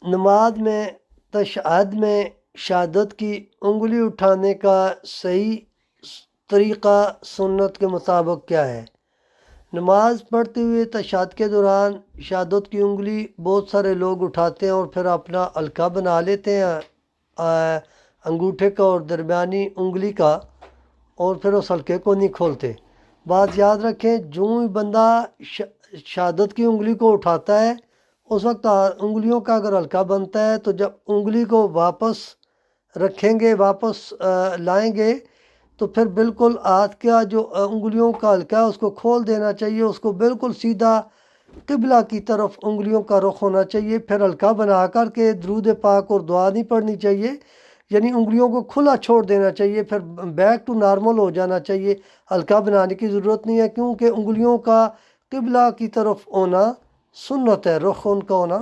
نماز میں تشہد میں شہادت کی انگلی اٹھانے کا صحیح طریقہ سنت کے مطابق کیا ہے؟ نماز پڑھتے ہوئے تشہد کے دوران شہادت کی انگلی بہت سارے لوگ اٹھاتے ہیں اور پھر اپنا حلقہ بنا لیتے ہیں انگوٹھے کا اور درمیانی انگلی کا، اور پھر اس حلقے کو نہیں کھولتے۔ بات یاد رکھیں، جو ہی بندہ شہادت کی انگلی کو اٹھاتا ہے اس وقت انگلیوں کا اگر حلقہ بنتا ہے تو جب انگلی کو واپس رکھیں گے، واپس لائیں گے، تو پھر بالکل ہاتھ کا جو انگلیوں کا حلقہ ہے اس کو کھول دینا چاہیے، اس کو بالکل سیدھا قبلہ کی طرف انگلیوں کا رخ ہونا چاہیے۔ پھر حلقہ بنا کر کے درود پاک اور دعا نہیں پڑھنی چاہیے، یعنی انگلیوں کو کھلا چھوڑ دینا چاہیے، پھر بیک ٹو نارمل ہو جانا چاہیے۔ حلقہ بنانے کی ضرورت نہیں ہے، کیونکہ انگلیوں کا قبلہ کی طرف ہونا سنت ہے، رخ ان کا ہونا